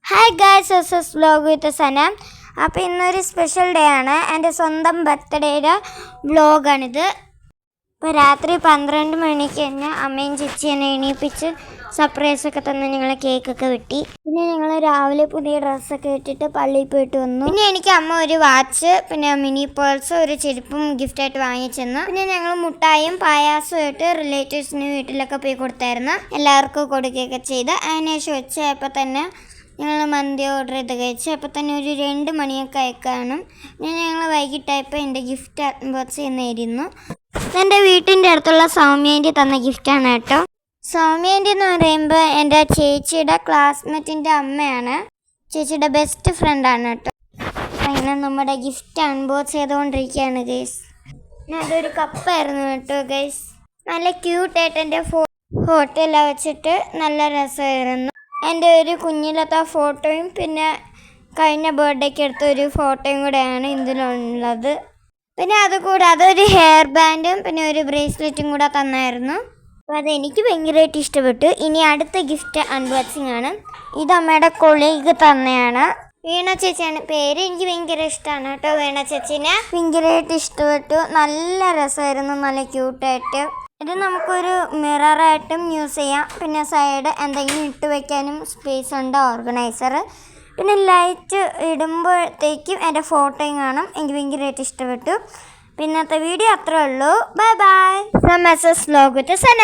Hi guys, this is vlog with Sana. അപ്പോൾ ഇന്നൊരു special day ആണ്. എൻ്റെ സ്വന്തം ബർത്ത്ഡേയുടെ വ്ലോഗാണിത്. ഇപ്പോൾ രാത്രി 12 മണിക്ക് തന്നെ അമ്മയും ചേച്ചി എന്നെ എണീപ്പിച്ച് സർപ്രൈസൊക്കെ തന്ന് ഞങ്ങൾ കേക്കൊക്കെ വെട്ടി. പിന്നെ ഞങ്ങൾ രാവിലെ പുതിയ ഡ്രസ്സൊക്കെ ഇട്ടിട്ട് പള്ളിയിൽ പോയിട്ട് വന്നു. പിന്നെ എനിക്ക് അമ്മ ഒരു വാച്ച്, പിന്നെ മിനി പേഴ്സ്, ഒരു ചെരുപ്പും ഗിഫ്റ്റായിട്ട് വാങ്ങിച്ചെന്നു. പിന്നെ ഞങ്ങൾ മുട്ടായും പായാസമായിട്ട് റിലേറ്റീവ്സിന് വീട്ടിലൊക്കെ പോയി കൊടുത്തായിരുന്നു. എല്ലാവർക്കും കൊടുക്കുകയൊക്കെ ചെയ്ത് അതിനുശേഷം ഉച്ചയായപ്പോൾ തന്നെ ഞങ്ങൾ മന്തി ഓർഡർ ചെയ്ത് കഴിച്ചു. അപ്പോൾ തന്നെ ഒരു 2 മണിയൊക്കെ ആയിക്കാണും. പിന്നെ ഞങ്ങൾ വൈകിട്ടായപ്പോൾ എൻ്റെ ഗിഫ്റ്റ് അൺബോക്സ് ചെയ്യുന്നതായിരുന്നു. എൻ്റെ വീട്ടിൻ്റെ അടുത്തുള്ള സൗമ്യേൻ്റെ തന്ന ഗിഫ്റ്റാണ് കേട്ടോ. സൗമ്യേൻ്റെ എന്ന് പറയുമ്പോൾ എൻ്റെ ചേച്ചിയുടെ ക്ലാസ്മേറ്റിൻ്റെ അമ്മയാണ്. ചേച്ചിയുടെ ബെസ്റ്റ് ഫ്രണ്ടാണ് കേട്ടോ. അങ്ങനെ നമ്മുടെ ഗിഫ്റ്റ് അൺബോക്സ് ചെയ്തുകൊണ്ടിരിക്കുകയാണ് ഗൈസ്. പിന്നെ അതൊരു കപ്പായിരുന്നു കേട്ടോ ഗൈസ്. നല്ല ക്യൂട്ടായിട്ട് എൻ്റെ ഫോട്ടോ എല്ലാം വെച്ചിട്ട് നല്ല രസമായിരുന്നു. എൻ്റെ ഒരു കുഞ്ഞിലത്തെ ഫോട്ടോയും പിന്നെ കഴിഞ്ഞ ബർത്ത്ഡേക്ക് എടുത്ത ഒരു ഫോട്ടോയും കൂടെയാണ് ഇതിലുള്ളത്. പിന്നെ അതുകൂടാതെ ഒരു ഹെയർ ബാൻഡും പിന്നെ ഒരു ബ്രേസ്ലെറ്റും കൂടെ തന്നായിരുന്നു. അപ്പോൾ അതെനിക്ക് ഭയങ്കരമായിട്ട് ഇഷ്ടപ്പെട്ടു. ഇനി അടുത്ത ഗിഫ്റ്റ് അൺബോക്സിങ് ആണ്. ഇത് അമ്മയുടെ കൊളീഗ് തന്നെയാണ്. വീണ ചേച്ചിയാണ് പേര്. എനിക്ക് ഭയങ്കര ഇഷ്ടമാണ് കേട്ടോ വീണ ചേച്ചീനെ. ഭയങ്കരമായിട്ട് ഇഷ്ടപ്പെട്ടു. നല്ല രസമായിരുന്നു, നല്ല ക്യൂട്ടായിട്ട്. ഇത് നമുക്കൊരു മിററായിട്ടും യൂസ് ചെയ്യാം. പിന്നെ സൈഡ് എന്തെങ്കിലും ഇട്ട് വയ്ക്കാനും സ്പേസ് ഉണ്ട്, ഓർഗനൈസർ. പിന്നെ ലൈറ്റ് ഇടുമ്പോഴത്തേക്കും എൻ്റെ ഫോട്ടോയും കാണും. എനിക്ക് ഭയങ്കരമായിട്ട് ഇഷ്ടപ്പെട്ടു. പിന്നത്തെ വീഡിയോ അത്രേ ഉള്ളൂ. Bye bye from S S vlog with Sana.